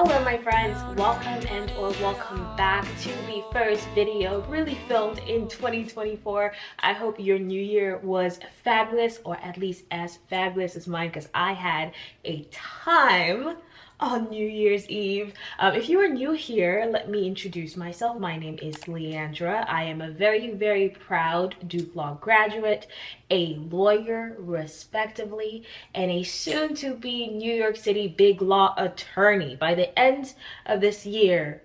Hello my friends, welcome back to the first video really filmed in 2024. I hope your new year was fabulous, or at least as fabulous as mine, because I had a time on New Year's Eve. If you are new here, let me introduce myself. My name is Leandra. I am a very proud BigLaw graduate, a lawyer respectively, and a soon-to-be New York City BigLaw attorney. By the end of this year,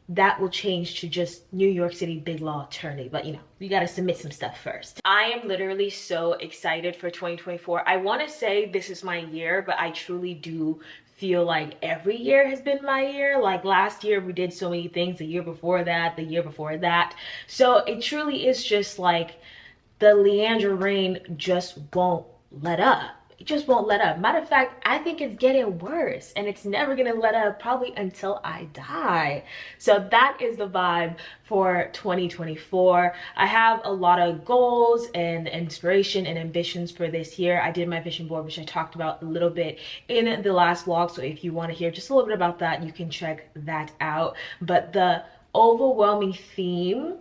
that will change to just New York City BigLaw attorney, but you know, you gotta submit some stuff first. I am literally so excited for 2024. I want to say this is my year, but I truly do feel like every year has been my year. Like last year we did so many things, the year before that, the year before that. So it truly is just like the Leandra reign just won't let up. It just won't let up. Matter of fact, I think it's getting worse, and it's never gonna let up probably until I die. So that is the vibe for 2024. I have a lot of goals and inspiration and ambitions for this year. I did my vision board, which I talked about a little bit in the last vlog. So if you want to hear just a little bit about that, you can check that out. But the overwhelming theme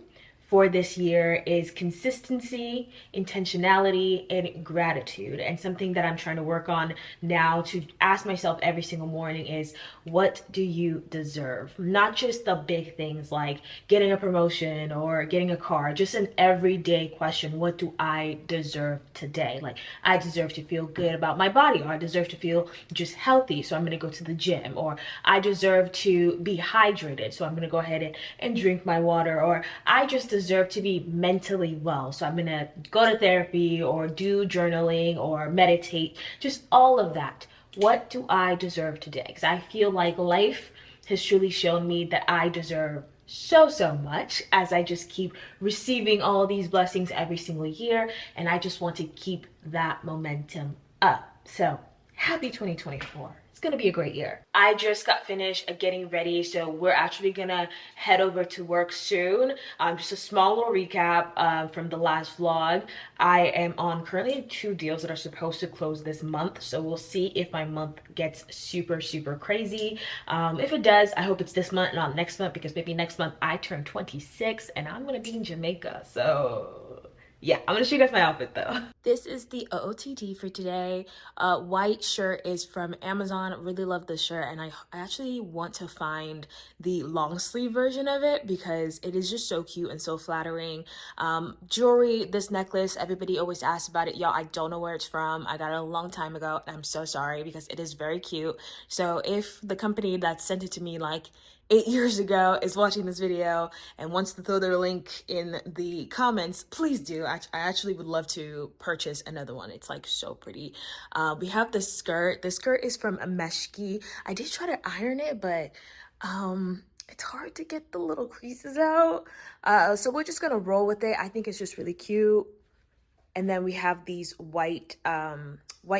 for this year is consistency, intentionality, and gratitude. And something that I'm trying to work on now to ask myself every single morning is, what do you deserve? Not just the big things like getting a promotion or getting a car, just an everyday question. What do I deserve today? Like, I deserve to feel good about my body, or I deserve to feel just healthy, so I'm gonna go to the gym, or I deserve to be hydrated, so I'm gonna go ahead and drink my water, or I just deserve to be mentally well, so I'm gonna go to therapy or do journaling or meditate, just all of that. What do I deserve today? Because I feel like life has truly shown me that I deserve so much, as I just keep receiving all these blessings every single year, and I just want to keep that momentum up. So happy 2024. It's gonna be a great year. I just got finished getting ready, so we're actually gonna head over to work soon. Just a small little recap from the last vlog. I am on currently 2 deals that are supposed to close this month, so we'll see if my month gets super crazy. If it does, I hope it's this month, not next month, because maybe next month I turn 26 and I'm gonna be in Jamaica. So yeah, I'm gonna show you guys my outfit though. This is the OOTD for today. White shirt is from Amazon. Really love this shirt, and I actually want to find the long sleeve version of it because it is just so cute and so flattering. Jewelry, this necklace, everybody always asks about it. Y'all, I don't know where it's from. I got it a long time ago, and I'm so sorry because it is very cute. So if the company that sent it to me like 8 years ago is watching this video and wants to throw their link in the comments, please do. I actually would love to purchase another one. It's like so pretty. We have this skirt. This skirt is from Ameshki. I did try to iron it, but it's hard to get the little creases out. So we're just gonna roll with it. I think it's just really cute. And then we have these white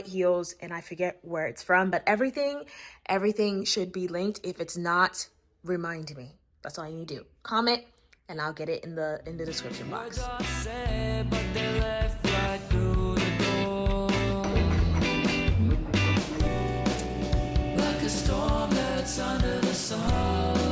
heels, and I forget where it's from, but everything should be linked. If it's not, remind me. That's all you need to do. Comment and I'll get it in the description box. Like a storm that's under the sun.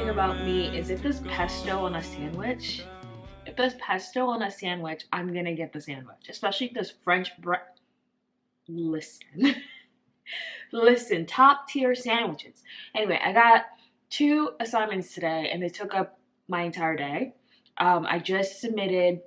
About me is if there's pesto on a sandwich, I'm gonna get the sandwich, especially if there's French bread. Listen, top tier sandwiches. Anyway, I got 2 assignments today and they took up my entire day. I just submitted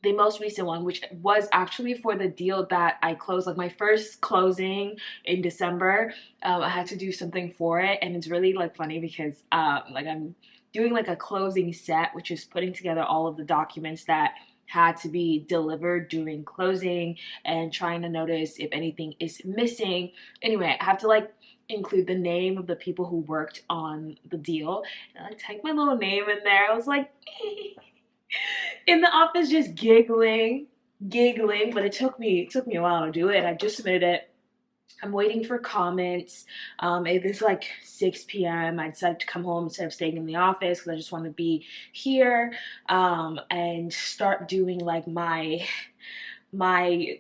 the most recent one, which was actually for the deal that I closed, like my first closing in December. I had to do something for it, and it's really like funny because like I'm doing like a closing set, which is putting together all of the documents that had to be delivered during closing and trying to notice if anything is missing. Anyway, I have to like include the name of the people who worked on the deal, and I like typed my little name in there. I was like in the office just giggling, but it took me a while to do it. I just submitted it. I'm waiting for comments. It is like 6 p.m. I decided to come home instead of staying in the office because I just want to be here and start doing like my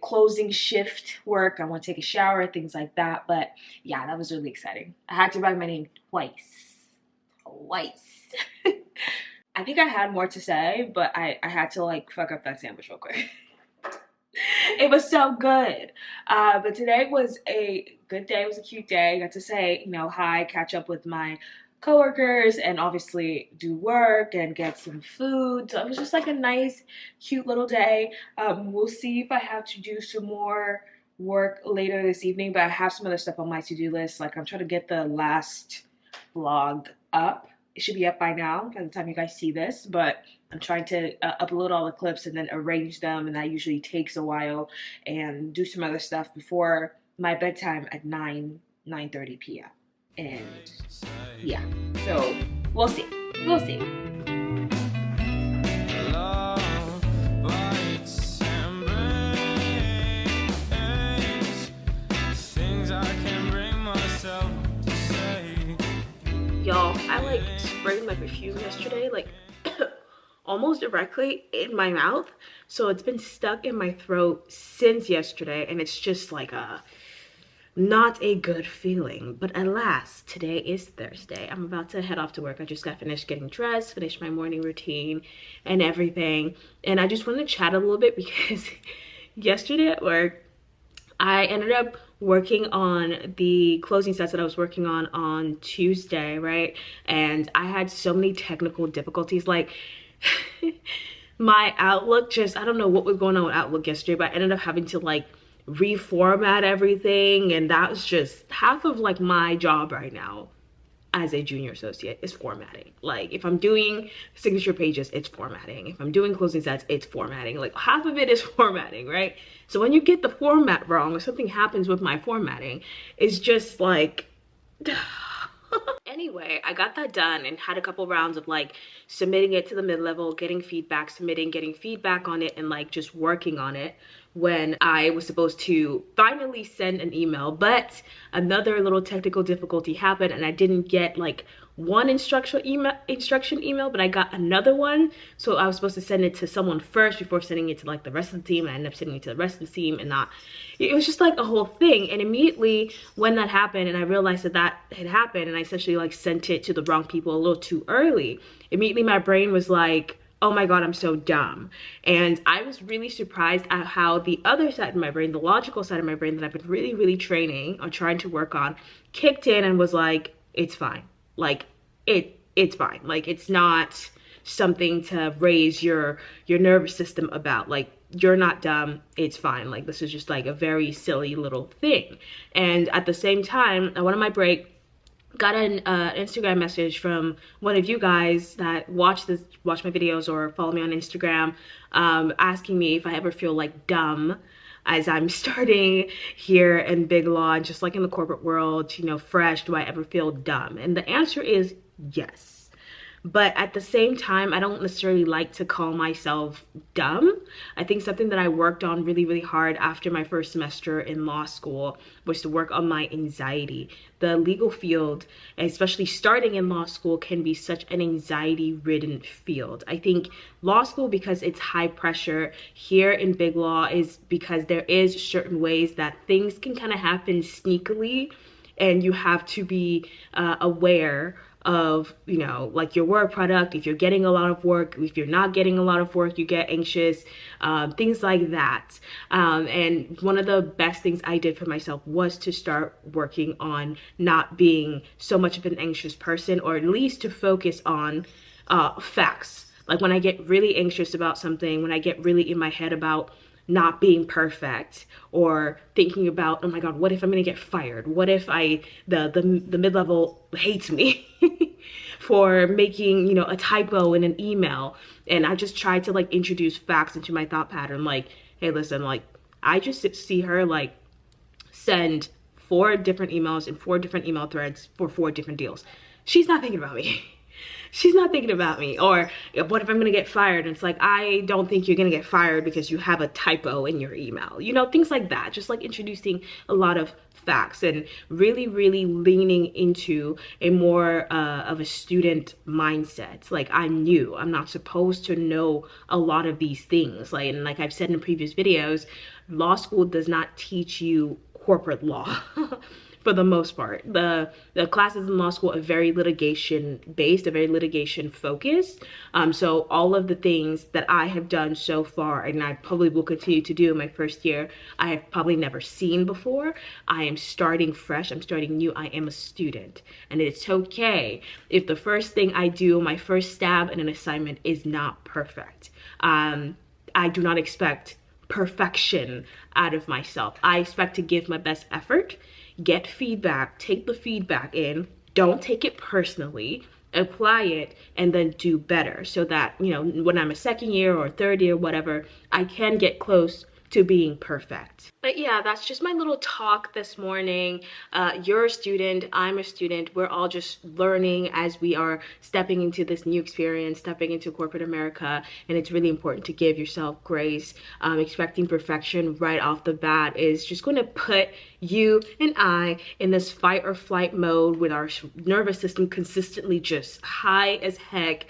closing shift work. I want to take a shower, things like that. But yeah, that was really exciting. I had to write my name twice. I think I had more to say, but I had to like fuck up that sandwich real quick. It was so good. But today was a good day. It was a cute day. I got to say, hi, catch up with my coworkers, and obviously do work and get some food. So it was just like a nice, cute little day. We'll see if I have to do some more work later this evening, but I have some other stuff on my to-do list. Like I'm trying to get the last vlog up. It should be up by now by the time you guys see this, but I'm trying to upload all the clips and then arrange them, and that usually takes a while, and do some other stuff before my bedtime at 9:30 p.m. And yeah, so we'll see. Y'all, I like sprayed my perfume yesterday, like almost directly in my mouth. So it's been stuck in my throat since yesterday, and it's just like not a good feeling. But alas, today is Thursday. I'm about to head off to work. I just got finished getting dressed, finished my morning routine and everything. And I just wanted to chat a little bit because yesterday at work, I ended up working on the closing sets that I was working on Tuesday, right? And I had so many technical difficulties. Like my Outlook just, I don't know what was going on with Outlook yesterday, but I ended up having to like reformat everything, and that was just half of like my job right now as a junior associate is formatting. Like if I'm doing signature pages, it's formatting. If I'm doing closing sets, it's formatting. Like half of it is formatting, right? So when you get the format wrong or something happens with my formatting, it's just like anyway, I got that done and had a couple rounds of like submitting it to the mid-level, getting feedback, submitting, getting feedback on it, and like just working on it when I was supposed to finally send an email. But another little technical difficulty happened, and I didn't get like one instruction email, but I got another one. So I was supposed to send it to someone first before sending it to like the rest of the team, and I ended up sending it to the rest of the team, and it was just like a whole thing. And immediately when that happened and I realized that had happened, and I essentially like sent it to the wrong people a little too early, immediately my brain was like, oh my God, I'm so dumb. And I was really surprised at how the other side of my brain, the logical side of my brain that I've been really, really training or trying to work on, kicked in and was like, it's fine. Like it's fine. Like it's not something to raise your nervous system about. Like you're not dumb, it's fine. Like this is just like a very silly little thing. And at the same time, I went on my break, got an Instagram message from one of you guys that watch my videos or follow me on Instagram, asking me if I ever feel like dumb as I'm starting here in BigLaw and just like in the corporate world, fresh. Do I ever feel dumb? And the answer is yes. But at the same time, I don't necessarily like to call myself dumb. I think something that I worked on really, really hard after my first semester in law school was to work on my anxiety. The legal field, especially starting in law school, can be such an anxiety-ridden field. I think law school, because it's high pressure here in Big Law, is because there is certain ways that things can kind of happen sneakily, and you have to be aware of, like your work product. If you're getting a lot of work, if you're not getting a lot of work, you get anxious, things like that. And one of the best things I did for myself was to start working on not being so much of an anxious person, or at least to focus on facts. Like when I get really anxious about something, when I get really in my head about not being perfect, or thinking about, oh my God, what if I'm gonna get fired? What if the mid-level hates me? for making, you know, a typo in an email. And I just tried to like introduce facts into my thought pattern. Like, hey, listen, like I just see her like send 4 different emails in 4 different email threads for 4 different deals. She's not thinking about me. She's not thinking about me. Or what if I'm gonna get fired? And it's like, I don't think you're gonna get fired because you have a typo in your email. You know, things like that. Just like introducing a lot of facts and really leaning into a more of a student mindset. Like, I'm new, I'm not supposed to know a lot of these things. Like, and like I've said in previous videos, law school does not teach you corporate law. For the most part, the classes in law school are very litigation based, are very litigation focused. So all of the things that I have done so far, and I probably will continue to do in my first year, I have probably never seen before. I am starting fresh, I'm starting new, I am a student. And it's okay if the first thing I do, my first stab in an assignment is not perfect. I do not expect perfection out of myself. I expect to give my best effort, get feedback, take the feedback in, don't take it personally, apply it, and then do better so that, you know, when I'm a second year or third year, whatever, I can get close to being perfect. But yeah, that's just my little talk this morning. You're a student, I'm a student. We're all just learning as we are stepping into this new experience, stepping into corporate America, and it's really important to give yourself grace. Expecting perfection right off the bat is just going to put you and I in this fight or flight mode with our nervous system consistently just high as heck,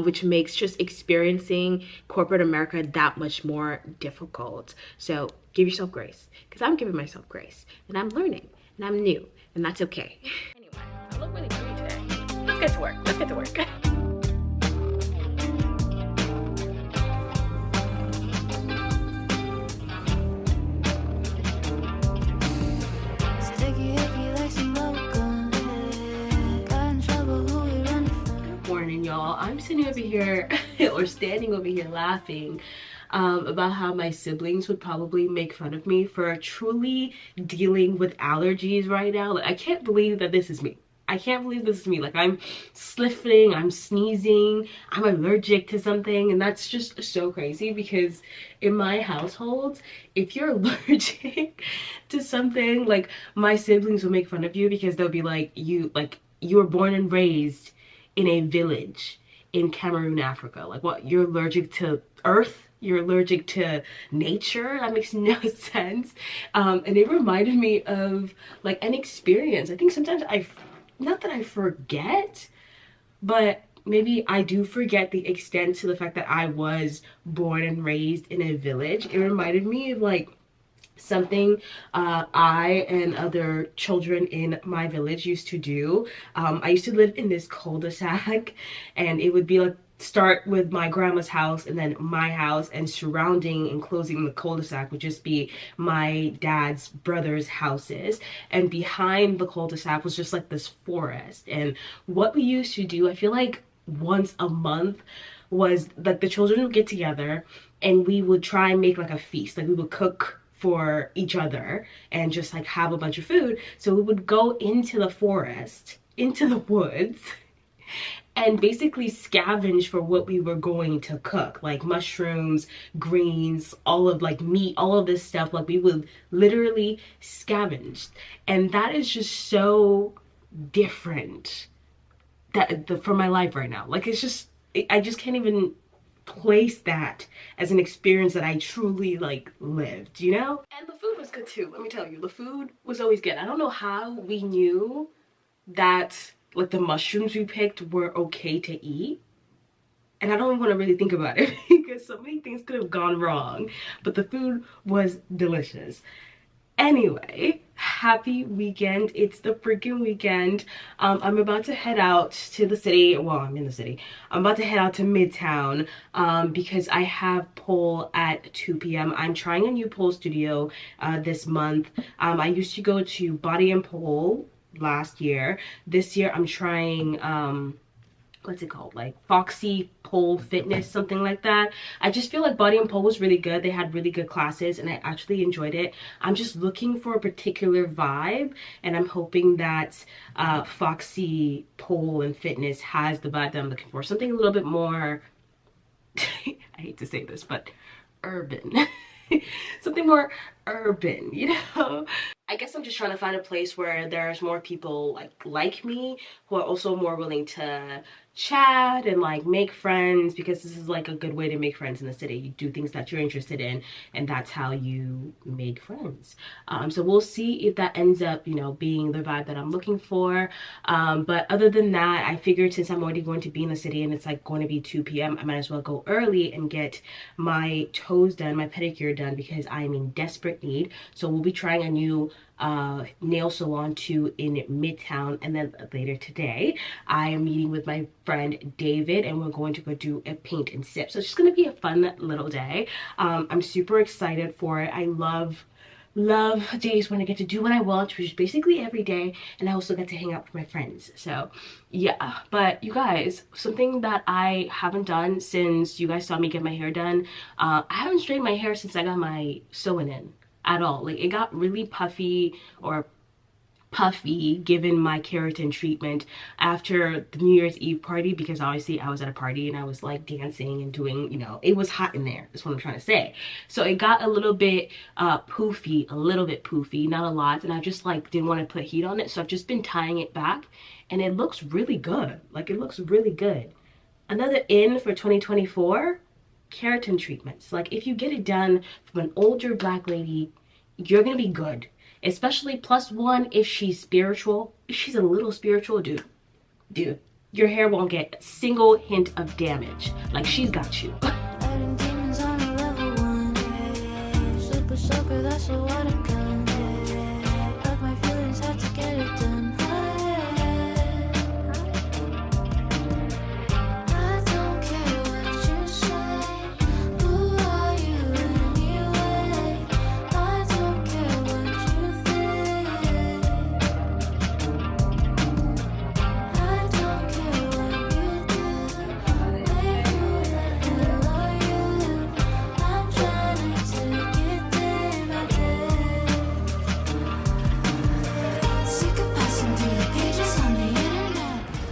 which makes just experiencing corporate America that much more difficult. So give yourself grace, because I'm giving myself grace, and I'm learning, and I'm new, and that's okay. Anyway, I look really pretty today. Let's get to work. Let's get to work. Morning, y'all. I'm sitting over here or standing over here laughing about how my siblings would probably make fun of me for truly dealing with allergies right now. Like, I can't believe that this is me. I can't believe this is me. Like, I'm sniffling, I'm sneezing, I'm allergic to something, and that's just so crazy because in my household, if you're allergic to something, like, my siblings will make fun of you because they'll be like, you were born and raised in a village in Cameroon, Africa. Like, what, you're allergic to earth? You're allergic to nature? That makes no sense. And it reminded me of like an experience. I think sometimes not that I forget, but maybe I do forget the extent to the fact that I was born and raised in a village. It reminded me of like something I and other children in my village used to do. I used to live in this cul-de-sac, and it would be like start with my grandma's house and then my house, and surrounding and closing the cul-de-sac would just be my dad's brothers' houses, and behind the cul-de-sac was just like this forest. And what we used to do, I feel like once a month, was like the children would get together and we would try and make like a feast. Like, we would cook for each other and just like have a bunch of food. So we would go into the forest, into the woods, and basically scavenge for what we were going to cook, like mushrooms, greens, all of like meat, all of this stuff. Like, we would literally scavenge, and that is just so different from my life right now. Like, it's just, I just can't even place that as an experience that I truly like lived, you know? And the food was good too, let me tell you. The food was always good. I don't know how we knew that like the mushrooms we picked were okay to eat, and I don't even want to really think about it because so many things could have gone wrong, but the food was delicious. Anyway, happy weekend. It's the freaking weekend. I'm about to head out to the city. Well, I'm in the city. I'm about to head out to Midtown because I have pole at 2 p.m. I'm trying a new pole studio this month. I used to go to Body and Pole last year. This year I'm trying what's it called, like Foxy Pole Fitness, something like that. I just feel like Body and Pole was really good. They had really good classes and I actually enjoyed it. I'm just looking for a particular vibe, and I'm hoping that Foxy Pole and Fitness has the vibe that I'm looking for. Something a little bit more I hate to say this, but urban. Something more urban, you know? I guess I'm just trying to find a place where there's more people like me who are also more willing to chat and like make friends, because this is like a good way to make friends in the city. You do things that you're interested in, and that's how you make friends. So we'll see if that ends up, you know, being the vibe that I'm looking for. But other than that, I figured since I'm already going to be in the city and it's like going to be 2 p.m., I might as well go early and get my toes done, my pedicure done, because I'm in desperate need. So we'll be trying a new nail salon too in Midtown, and then later today I am meeting with my friend David and we're going to go do a paint and sip. So it's just gonna be a fun little day. I'm super excited for it. I love days when I get to do what I want, which is basically every day, and I also get to hang out with my friends. So yeah, but you guys, something that I haven't done since you guys saw me get my hair done, I haven't straightened my hair since I got my sewing in at all. Like, it got really puffy or puffy given my keratin treatment after the New Year's Eve party, because obviously I was at a party and I was like dancing and doing, you know, it was hot in there, that's what I'm trying to say. So it got a little bit poofy, not a lot, and I just like didn't want to put heat on it, so I've just been tying it back and it looks really good. Like, it looks really good. Another in for 2024, keratin treatments. Like, if you get it done from an older black lady, you're gonna be good. Especially +1 if she's spiritual. If she's a little spiritual, dude, your hair won't get a single hint of damage. Like, she's got you.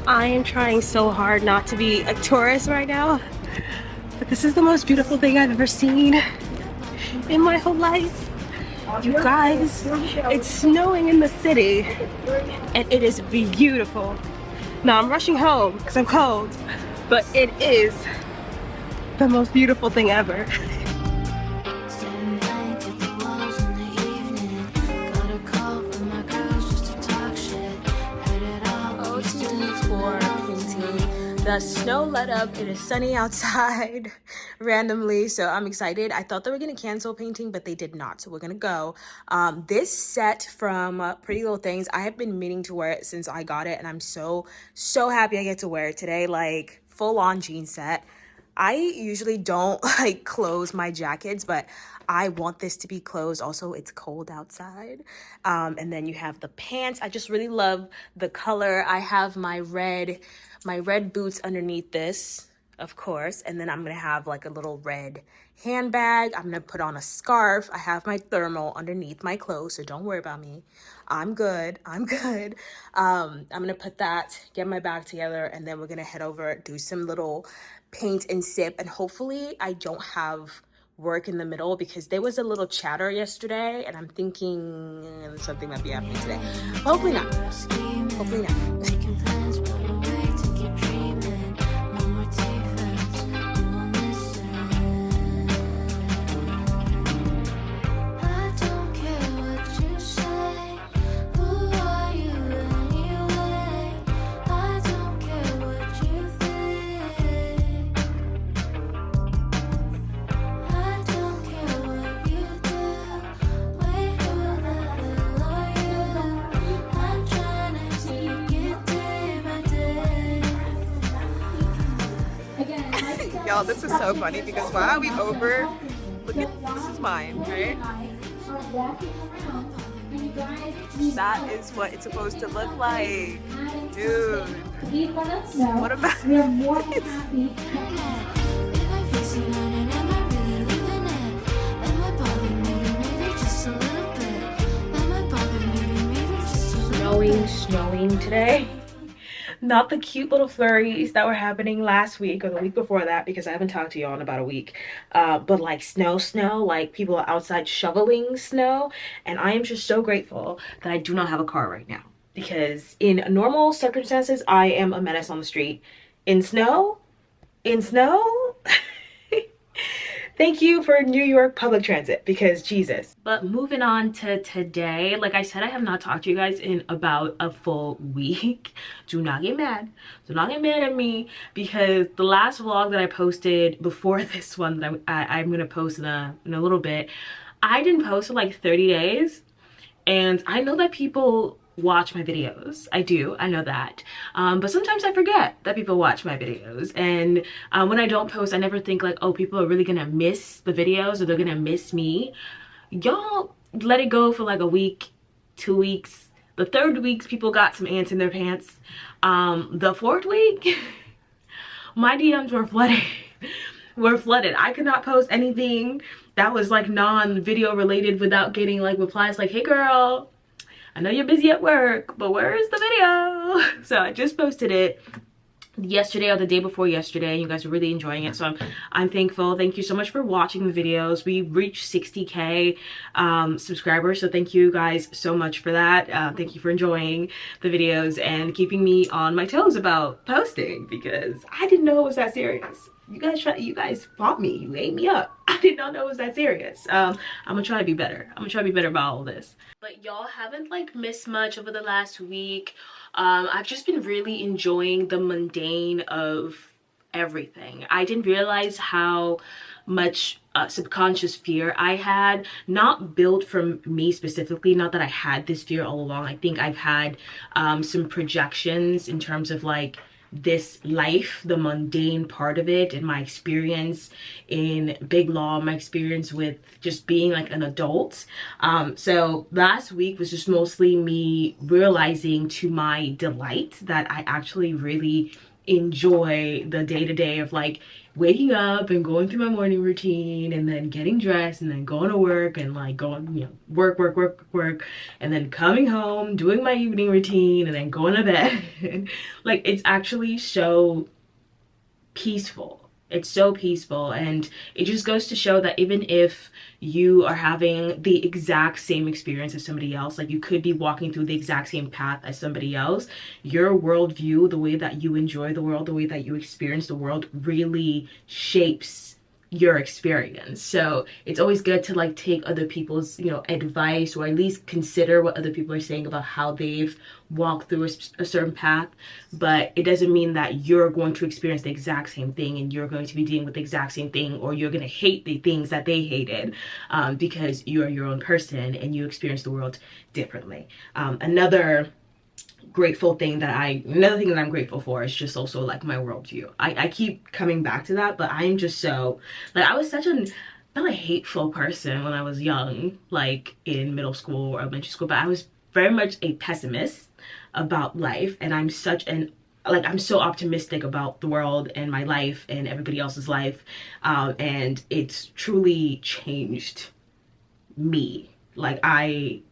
I am trying so hard not to be a tourist right now, but this is the most beautiful thing I've ever seen in my whole life. You guys, it's snowing in the city and it is beautiful. Now I'm rushing home because I'm cold, but it is the most beautiful thing ever. The snow let up, it is sunny outside randomly, so I'm excited. I thought they were gonna cancel painting, but they did not, so we're gonna go. This set from Pretty Little Things, I have been meaning to wear it since I got it, and I'm so happy I get to wear it today. Like, full on jean set. I usually don't like close my jackets, but I want this to be closed. Also, it's cold outside. And then you have the pants. I just really love the color. I have my red boots underneath this, of course, and then I'm gonna have like a little red handbag. I'm gonna put on a scarf. I have my thermal underneath my clothes, so don't worry about me. I'm good. I'm gonna put that, get my bag together, and then we're gonna head over, do some little paint and sip, and hopefully I don't have work in the middle, because there was a little chatter yesterday and I'm thinking something might be happening today. Hopefully not. Hopefully not. Y'all, this is so funny because while we over, look at, this is mine, right? That is what it's supposed to look like. Dude. What a mess. We are more than happy. Snowing today. Not the cute little flurries that were happening last week or the week before that, because I haven't talked to y'all in about a week. But like snow, like people are outside shoveling snow. And I am just so grateful that I do not have a car right now, because in normal circumstances, I am a menace on the street. In snow, thank you for New York public transit, because Jesus. But moving on to today, like I said, I have not talked to you guys in about a full week. Do not get mad. Do not get mad at me, because the last vlog that I posted before this one that I'm gonna post in a little bit, I didn't post for like 30 days. And I know that people watch my videos. I know that. But sometimes I forget that people watch my videos. And when I don't post, I never think like, oh, people are really gonna miss the videos or they're gonna miss me. Y'all let it go for like a week, 2 weeks. The third week, people got some ants in their pants. The fourth week, my DMs were flooded. I could not post anything that was like non-video related without getting like replies like, hey girl, I know you're busy at work, but where is the video? So I just posted it yesterday or the day before yesterday. You guys are really enjoying it, so I'm thankful. Thank you so much for watching the videos. We reached 60k subscribers, so thank you guys so much for that. Thank you for enjoying the videos and keeping me on my toes about posting, because I didn't know it was that serious. You guys fought me. You ate me up. I did not know it was that serious. I'm gonna try to be better. I'm gonna try to be better about all this. But y'all haven't like missed much over the last week. I've just been really enjoying the mundane of everything. I didn't realize how much subconscious fear I had, not built from me specifically, not that I had this fear all along. I think I've had some projections in terms of like this life, the mundane part of it, and my experience in big law, my experience with just being like an adult. So last week was just mostly me realizing to my delight that I actually really enjoy the day-to-day of like waking up and going through my morning routine and then getting dressed and then going to work and like going, you know, work, and then coming home, doing my evening routine and then going to bed. Like, it's actually so peaceful. It's so peaceful, and it just goes to show that even if you are having the exact same experience as somebody else, like you could be walking through the exact same path as somebody else, your worldview, the way that you enjoy the world, the way that you experience the world really shapes your experience. So it's always good to like take other people's, you know, advice, or at least consider what other people are saying about how they've walked through a certain path. But it doesn't mean that you're going to experience the exact same thing and you're going to be dealing with the exact same thing, or you're going to hate the things that they hated, because you're your own person and you experience the world differently. Another thing that I'm grateful for is just also like my worldview. I keep coming back to that, but I am just so, like, I was such not a hateful person when I was young, like in middle school or elementary school, but I was very much a pessimist about life, and I'm such an, like, I'm so optimistic about the world and my life and everybody else's life, and it's truly changed me. Like, I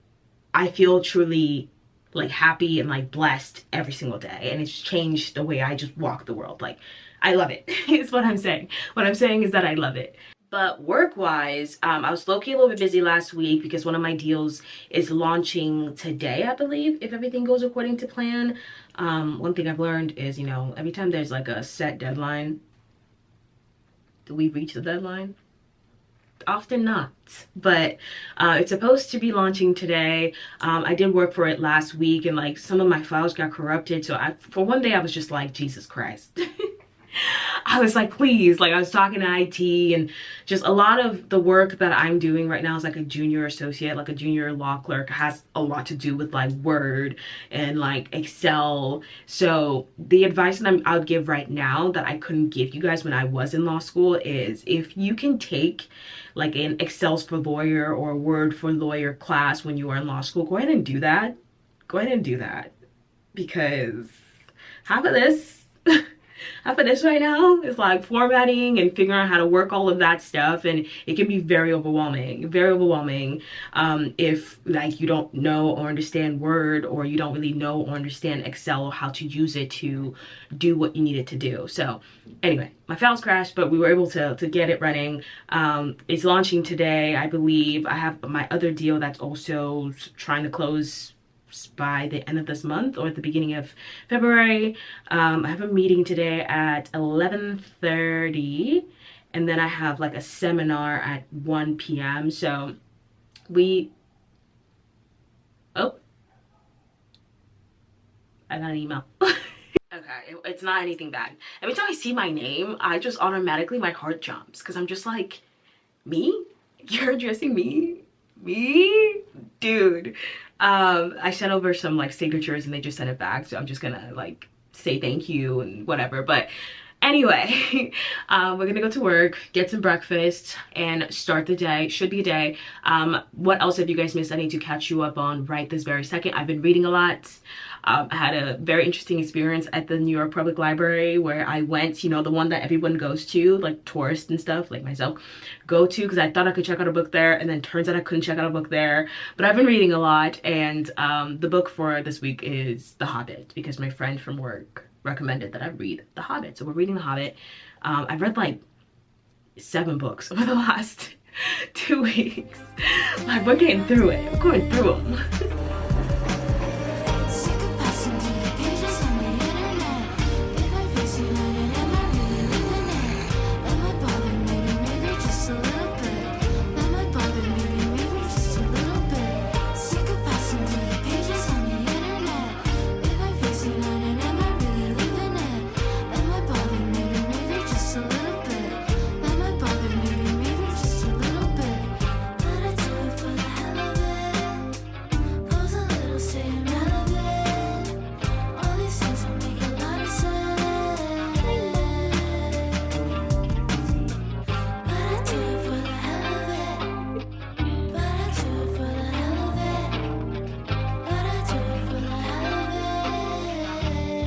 feel truly like happy and like blessed every single day, and it's changed the way I just walk the world. Like, I love it. Is what I'm saying. What I'm saying is that I love it. But work-wise, I was low-key a little bit busy last week because one of my deals is launching today, I believe, if everything goes according to plan. One thing I've learned is, you know, every time there's like a set deadline, do we reach the deadline? Often not, but it's supposed to be launching today. I did work for it last week, and like some of my files got corrupted, so for one day I was just like, Jesus Christ. I was like, please, like I was talking to IT, and just a lot of the work that I'm doing right now is like a junior associate, like a junior law clerk, has a lot to do with like Word and like Excel. So the advice that I would give right now that I couldn't give you guys when I was in law school is, if you can take like an Excel's for lawyer or Word for lawyer class when you are in law school, go ahead and do that. Go ahead and do that, because half of this half of this right now is like formatting and figuring out how to work all of that stuff, and it can be very overwhelming, if like you don't know or understand Word, or you don't really know or understand Excel, or how to use it to do what you need it to do. So anyway, my files crashed, but we were able to get it running. It's launching today, I believe. I have my other deal that's also trying to close by the end of this month or at the beginning of February. I have a meeting today at 11:30, and then I have like a seminar at 1 p.m. So oh, I got an email. Okay, it's not anything bad. Every time I see my name, I just automatically, my heart jumps, because I'm just like, me? You're addressing me? Me? Dude. I sent over some like signatures and they just sent it back, so I'm just gonna like say thank you and whatever. But anyway, we're gonna go to work, get some breakfast, and start the day. Should be a day. What else have you guys missed? I need to catch you up on right this very second. I've been reading a lot. I had a very interesting experience at the New York Public Library, where I went, you know, the one that everyone goes to, like tourists and stuff like myself go to, because I thought I could check out a book there, and then turns out I couldn't check out a book there. But I've been reading a lot, and the book for this week is The Hobbit, because my friend from work recommended that I read The Hobbit. So we're reading The Hobbit. I've read like 7 books over the last 2 weeks. Like, we're getting through it. We're going through them.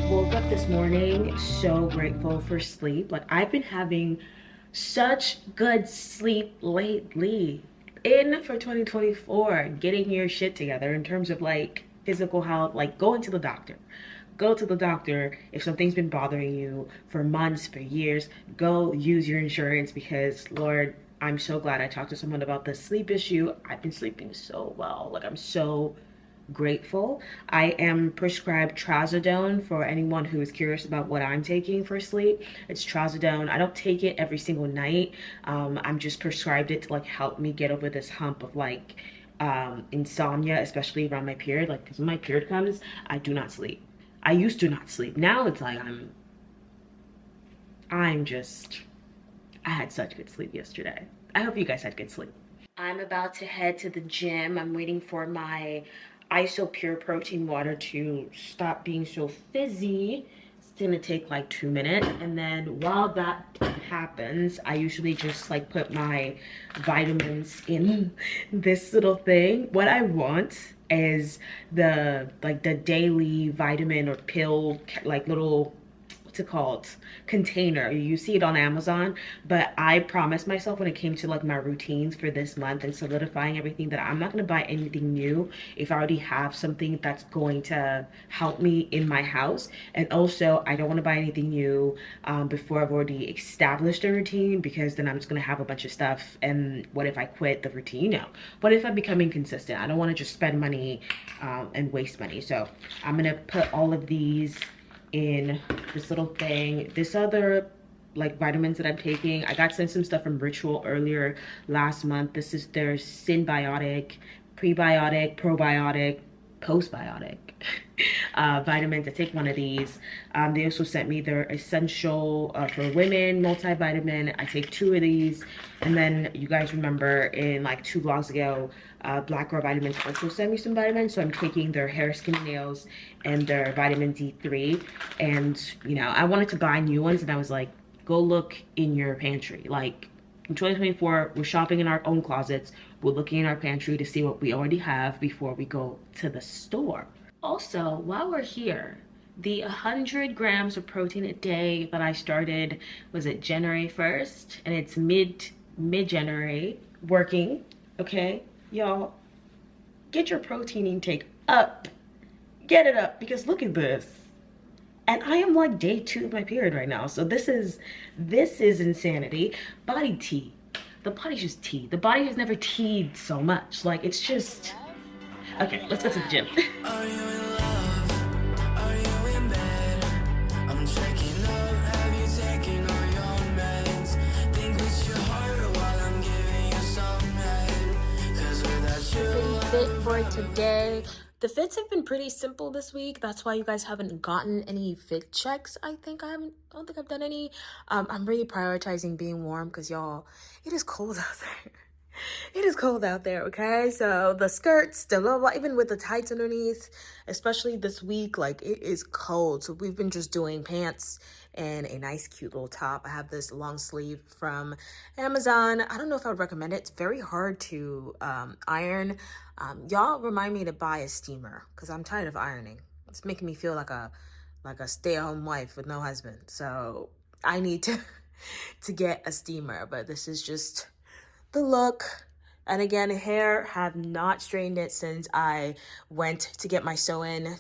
Woke up this morning so grateful for sleep. Like, I've been having such good sleep lately. In for 2024, getting your shit together in terms of like physical health, like going to the doctor. Go to the doctor if something's been bothering you for months, for years. Go use your insurance, because Lord, I'm so glad I talked to someone about the sleep issue. I've been sleeping so well. Like, I'm so grateful. I am prescribed trazodone for anyone who is curious about what I'm taking for sleep. It's trazodone. I don't take it every single night. I'm just prescribed it to like help me get over this hump of like insomnia, especially around my period. Like, because when my period comes, I do not sleep. I used to not sleep. Now it's like I had such good sleep yesterday. I hope you guys had good sleep. I'm about to head to the gym. I'm waiting for my ISO Pure Protein water to stop being so fizzy. It's gonna take like 2 minutes, and then while that happens, I usually just like put my vitamins in this little thing. What I want is the daily vitamin or pill, like little, what's it called, container. You see it on Amazon, but I promised myself when it came to like my routines for this month and solidifying everything, that I'm not going to buy anything new if I already have something that's going to help me in my house. And also, I don't want to buy anything new before I've already established a routine, because then I'm just going to have a bunch of stuff, and what if I quit the routine? No. What if I become inconsistent? I don't want to just spend money and waste money. So I'm going to put all of these in this little thing. This other like vitamins that I'm taking, I got sent some stuff from Ritual earlier last month. This is their symbiotic, prebiotic, probiotic, postbiotic vitamins. I take one of these. They also sent me their essential for women multivitamin. I take 2 of these. And then you guys remember in like 2 vlogs ago, Black Girl Vitamins also sent me some vitamins. So I'm taking their hair, skin, and nails and their vitamin D3. And you know, I wanted to buy new ones, and I was like, go look in your pantry. Like in 2024, we're shopping in our own closets. We're looking in our pantry to see what we already have before we go to the store. Also, while we're here, the 100 grams of protein a day that I started, was it January 1st? And it's mid-January, working, okay? Y'all, get your protein intake up. Get it up, because look at this. And I am like day 2 of my period right now. So this is insanity. Body tea. The body's just tea. The body has never teed so much. Like, it's just... Okay, let's go to the gym. Are you in love? Are you in bed? I'm checking up. Have you taken all your meds? Think with your heart while I'm giving you some head. 'Cause without you, Fit for today. The fits have been pretty simple this week. That's why you guys haven't gotten any fit checks. I don't think I've done any. I'm really prioritizing being warm because y'all, it is cold out there. It is cold out there, okay? So the skirts, the blah, blah, even with the tights underneath, especially this week, like it is cold. So we've been just doing pants and a nice cute little top. I have this long sleeve from Amazon. I don't know if I would recommend it. It's very hard to iron. Y'all remind me to buy a steamer because I'm tired of ironing. It's making me feel like a stay-at-home wife with no husband. So I need to get a steamer, but this is just the look. And again, hair, have not straightened it since I went to get my sewn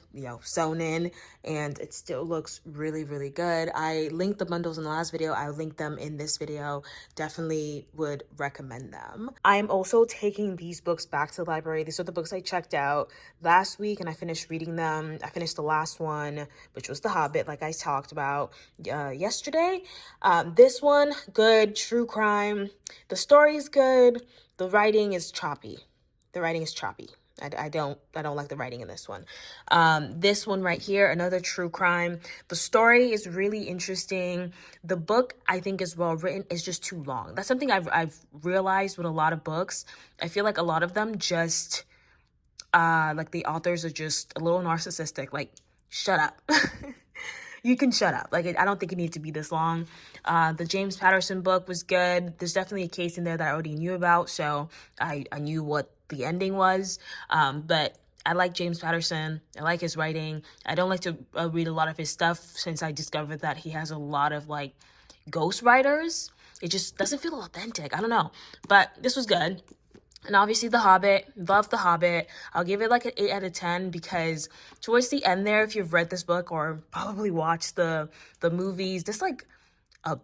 in, and it still looks really, really good. I linked the bundles in the last video. I linked them in this video. Definitely would recommend them. I am also taking these books back to the library. These are the books I checked out last week, and I finished reading them. I finished the last one, which was The Hobbit, like I talked about yesterday. This one, good, true crime. The story is good. The writing is choppy. I don't like the writing in this one. This one right here, another true crime. The story is really interesting. The book, I think, is well written. It's just too long. That's something I've realized with a lot of books. I feel like a lot of them just like the authors are just a little narcissistic. Like, shut up. You can shut up. Like, I don't think it needs to be this long. The James Patterson book was good. There's definitely a case in there that I already knew about, so I knew what the ending was. But I like James Patterson. I like his writing. I don't like to read a lot of his stuff since I discovered that he has a lot of, like, ghost writers. It just doesn't feel authentic. I don't know. But this was good. And obviously The Hobbit, love The Hobbit. I'll give it like an 8 out of 10 because towards the end there, if you've read this book or probably watched the movies, there's like a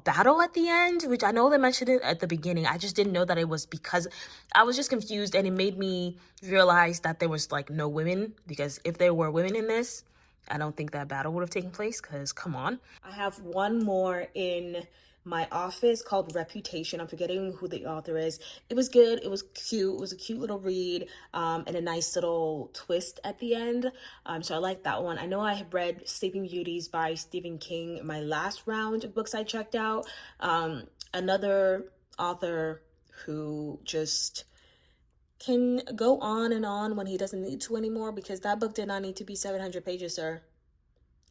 battle at the end, which I know they mentioned it at the beginning. I just didn't know that it was because I was just confused, and it made me realize that there was like no women, because if there were women in this, I don't think that battle would have taken place, because come on. I have one more in my office called Reputation. I'm forgetting who the author is. It was good. It was cute. It was a cute little read, and a nice little twist at the end. So I like that one. I know I have read Sleeping Beauties by Stephen King, my last round of books I checked out. Another author who just can go on and on when he doesn't need to anymore, because that book did not need to be 700 pages, sir.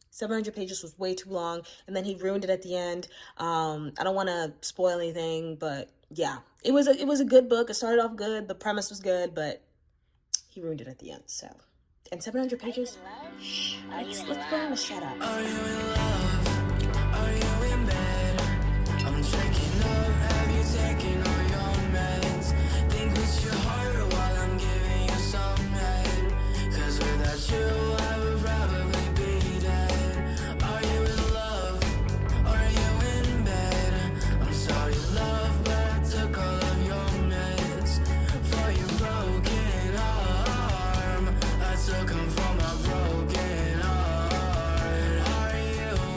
700 pages was way too long, and then he ruined it at the end. I don't want to spoil anything, but yeah, it was a good book. It started off good, the premise was good, but he ruined it at the end. So, and 700 pages. Shh, let's go and shut up. are you in love? Are you in bed? I'm checking up. Have you taken all your meds? Think with your heart while I'm giving you some head. 'Cause without you, I would probably be dead. Are you in love? Are you in bed? I'm sorry, love, but I took all of your meds. For your broken arm, I took 'em for my broken heart. Are you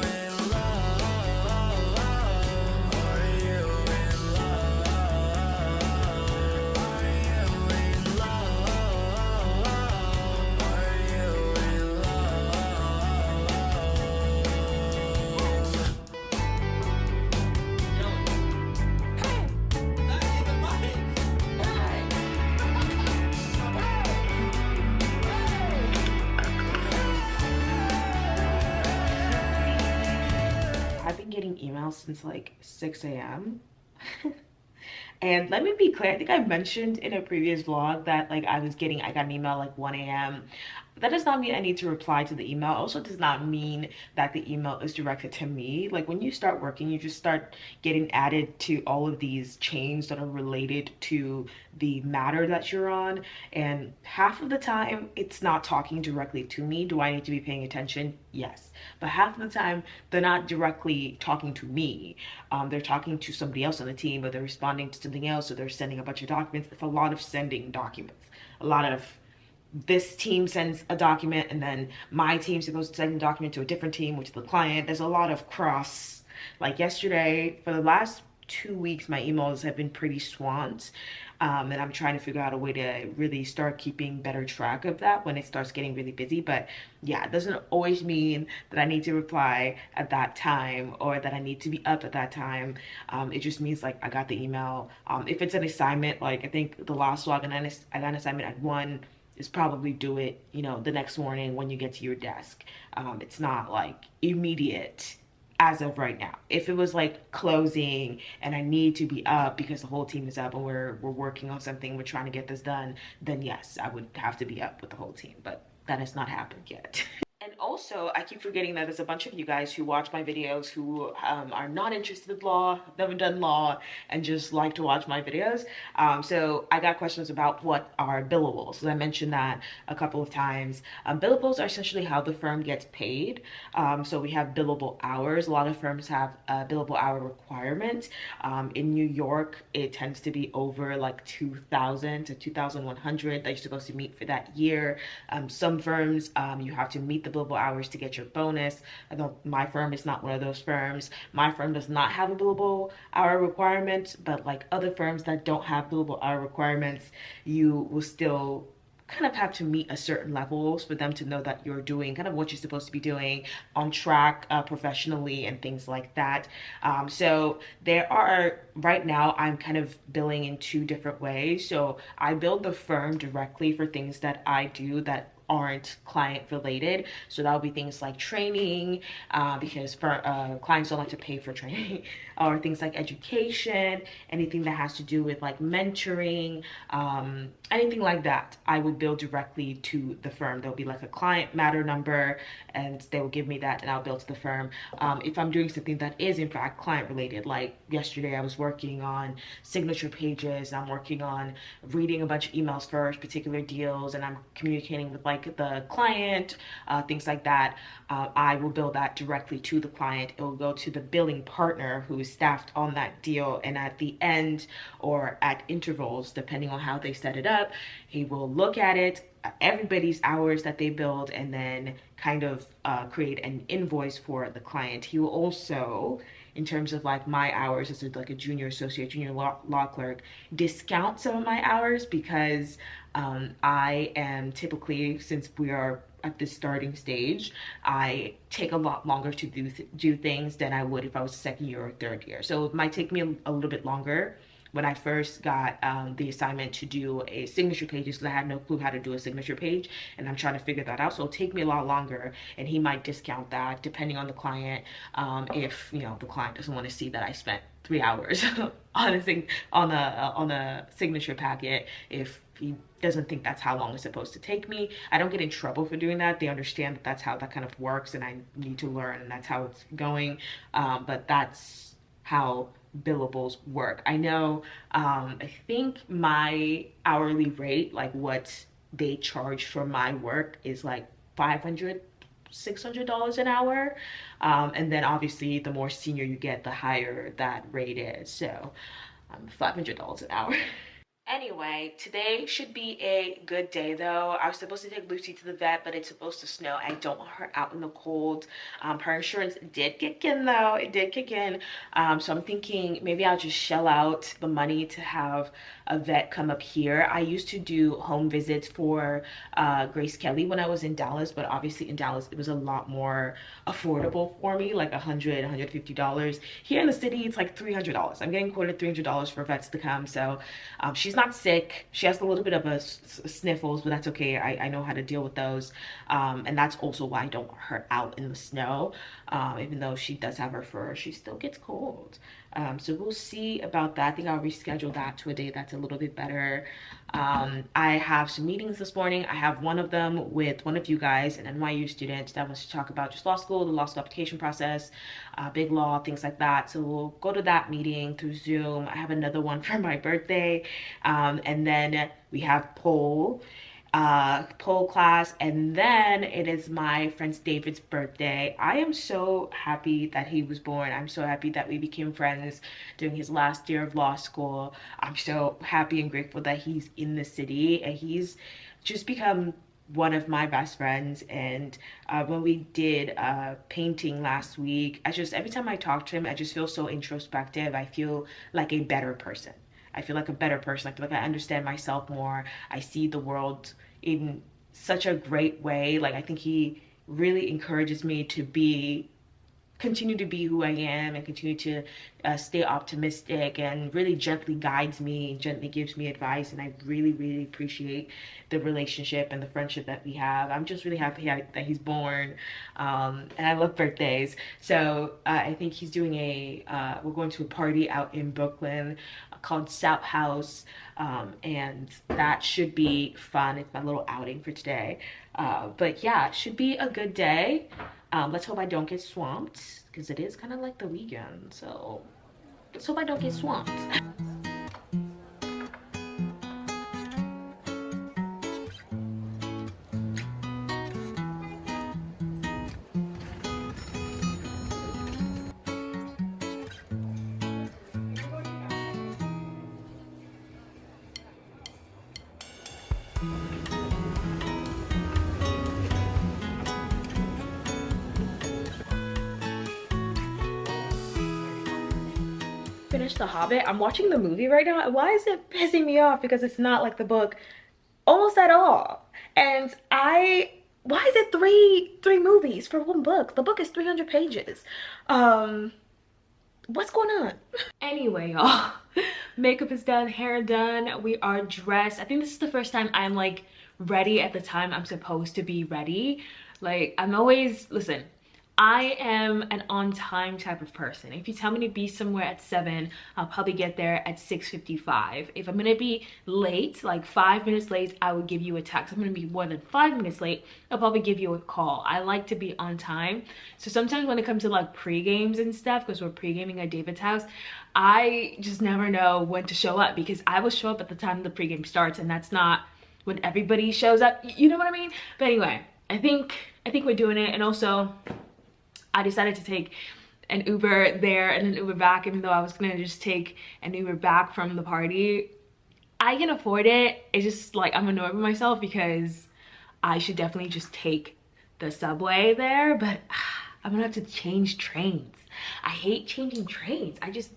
checking emails since like 6 a.m. And let me be clear, I think I mentioned in a previous vlog that like I got an email like 1 a.m. That does not mean I need to reply to the email. Also does not mean that the email is directed to me. Like when you start working, you just start getting added to all of these chains that are related to the matter that you're on. And half of the time, it's not talking directly to me. Do I need to be paying attention? Yes. But half of the time, they're not directly talking to me. They're talking to somebody else on the team, or they're responding to something else, or they're sending a bunch of documents. It's a lot of sending documents. A lot of this team sends a document and then my team's supposed to send a document to a different team, which is the client. There's a lot of cross, like yesterday, for the last 2 weeks, my emails have been pretty swamped. And I'm trying to figure out a way to really start keeping better track of that when it starts getting really busy. But yeah, it doesn't always mean that I need to reply at that time or that I need to be up at that time. It just means like I got the email. If it's an assignment, like I think the last vlog, and I got an assignment at 1, is probably do it, you know, the next morning when you get to your desk. It's not like immediate as of right now. If it was like closing and I need to be up because the whole team is up and we're working on something, we're trying to get this done, then yes, I would have to be up with the whole team, but that has not happened yet. And also, I keep forgetting that there's a bunch of you guys who watch my videos who are not interested in law, never done law, and just like to watch my videos. So I got questions about what are billables. I mentioned that a couple of times. Billables are essentially how the firm gets paid. So we have billable hours. A lot of firms have a billable hour requirement. In New York, it tends to be over like 2,000 to 2,100 that you're supposed to meet for that year. Some firms, you have to meet the billable hours to get your bonus. I know my firm is not one of those firms. My firm does not have a billable hour requirement, but like other firms that don't have billable hour requirements, you will still kind of have to meet a certain levels for them to know that you're doing kind of what you're supposed to be doing on track professionally and things like that. So there are, right now, I'm kind of billing in 2 different ways. So I bill the firm directly for things that I do that aren't client related. So that would be things like training, because clients don't like to pay for training, or things like education, anything that has to do with like mentoring, anything like that. I would bill directly to the firm. There'll be like a client matter number and they will give me that and I'll bill to the firm. If I'm doing something that is in fact client related, like yesterday I was working on signature pages, I'm working on reading a bunch of emails for particular deals, and I'm communicating with like the client, things like that. I will bill that directly to the client. It will go to the billing partner who is staffed on that deal, and at the end or at intervals, depending on how they set it up, he will look at it, everybody's hours that they billed, and then kind of create an invoice for the client. He will also, in terms of like my hours as like a junior associate, junior law clerk, discount some of my hours because I am typically, since we are at this starting stage, I take a lot longer to do things than I would if I was second year or third year. So it might take me a little bit longer. When I first got the assignment to do a signature pages, because I had no clue how to do a signature page, and I'm trying to figure that out. So it'll take me a lot longer, and he might discount that depending on the client. If you know the client doesn't want to see that I spent 3 hours on a signature packet, if he doesn't think that's how long it's supposed to take me. I don't get in trouble for doing that. They understand that that's how that kind of works, and I need to learn, and that's how it's going. But that's how billables work. I know, I think my hourly rate, like what they charge for my work, is like $500, $600 an hour. And then obviously the more senior you get, the higher that rate is. So $500 an hour. Anyway, today should be a good day though. I was supposed to take Lucy to the vet, but it's supposed to snow. I don't want her out in the cold. Her insurance did kick in though. It did kick in. So I'm thinking maybe I'll just shell out the money to have a vet come up here. I used to do home visits for Grace Kelly when I was in Dallas, but obviously in Dallas it was a lot more affordable for me, like $100, $150. Here in the city, it's like $300. I'm getting quoted $300 for vets to come. So she's not not sick. She has a little bit of a sniffles, but that's okay. I know how to deal with those. And that's also why I don't want her out in the snow. Even though she does have her fur, she still gets cold. So we'll see about that. I think I'll reschedule that to a day that's a little bit better. I have some meetings this morning. I have one of them with one of you guys, an NYU student that wants to talk about just law school, the law school application process, big law, things like that. So we'll go to that meeting through Zoom. I have another one for my birthday. And then we have poll class, and then it is my friend David's birthday. I am so happy that he was born. I'm so happy that we became friends during his last year of law school. I'm so happy and grateful that he's in the city, and he's just become one of my best friends. And when we did painting last week, every time I talk to him, I just feel so introspective. I feel like a better person. I feel like a better person. I feel like I understand myself more. I see the world in such a great way. Like, I think he really encourages me to continue to be who I am, and continue to stay optimistic, and really gently guides me, gently gives me advice. And I really, really appreciate the relationship and the friendship that we have. I'm just really happy that he's born. And I love birthdays. So I think he's doing we're going to a party out in Brooklyn called South House. And that should be fun. It's my little outing for today. But yeah, it should be a good day. Let's hope I don't get swamped, because it is kind of like the weekend. So let's hope I don't get swamped. Finished The Hobbit. I'm watching the movie right now. Why is it pissing me off? Because it's not like the book almost at all. And why is it three movies for one book? The book is 300 pages. What's going on? Anyway, y'all, makeup is done, hair done, we are dressed. I think this is the first time I'm like ready at the time I'm supposed to be ready. Like, listen, I am an on-time type of person. If you tell me to be somewhere at 7, I'll probably get there at 6:55. If I'm gonna be late, like 5 minutes late, I would give you a text. If I'm gonna be more than 5 minutes late, I'll probably give you a call. I like to be on time. So sometimes when it comes to like pre-games and stuff, because we're pre-gaming at David's house, I just never know when to show up, because I will show up at the time the pre-game starts, and that's not when everybody shows up. You know what I mean? But anyway, I think we're doing it. And also, I decided to take an Uber there and an Uber back, even though I was gonna just take an Uber back from the party. I can afford it. It's just like, I'm annoyed with myself because I should definitely just take the subway there, but I'm gonna have to change trains. I hate changing trains. I just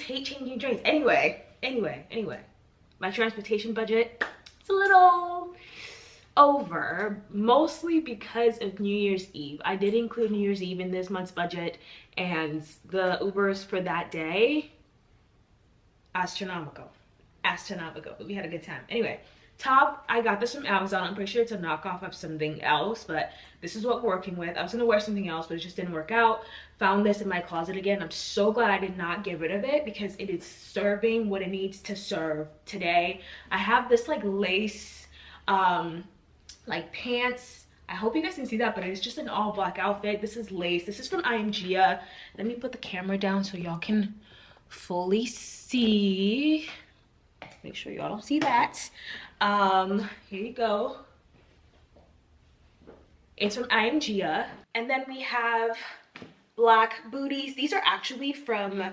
hate changing trains. Anyway, my transportation budget is a little over, mostly because of New Year's Eve. I did include New Year's Eve in this month's budget, and the Ubers for that day, astronomical. But we had a good time. Anyway, top, I got this from Amazon. I'm pretty sure it's a knockoff of something else, but this is what we're working with. I was gonna wear something else, but it just didn't work out. Found this in my closet again. I'm so glad I did not get rid of it, because it is serving what it needs to serve today. I have this like lace like pants. I hope you guys can see that, but it's just an all black outfit. This is lace. This is from Gia. Let me put the camera down so y'all can fully see. Make sure y'all don't see that. Here you go. It's from Gia. And then we have black booties. These are actually from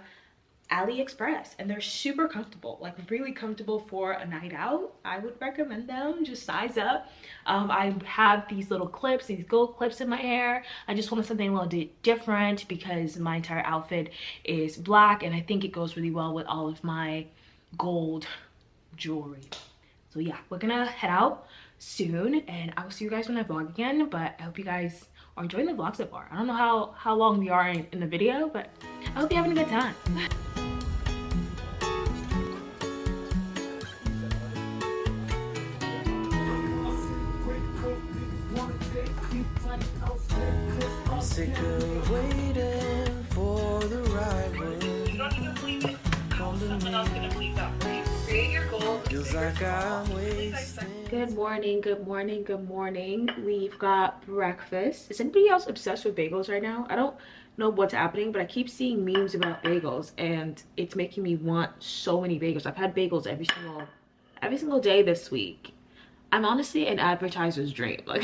AliExpress, and they're super comfortable, like really comfortable for a night out. I would recommend them. Just size up. I have these little clips, these gold clips in my hair. I just wanted something a little bit different because my entire outfit is black, and I think it goes really well with all of my gold jewelry. So yeah, we're gonna head out soon, and I will see you guys when I vlog again. But I hope you guys are enjoying the vlog so far. I don't know how long we are in the video, but I hope you're having a good time. sick of waiting for the right one. You don't even believe it. Someone else gonna believe that for you. Create your goals. Feels like I'm wasting. Good morning, good morning, good morning. We've got breakfast. Is anybody else obsessed with bagels right now? I don't know what's happening, but I keep seeing memes about bagels and it's making me want so many bagels. I've had bagels every single day this week. I'm honestly an advertiser's dream. Like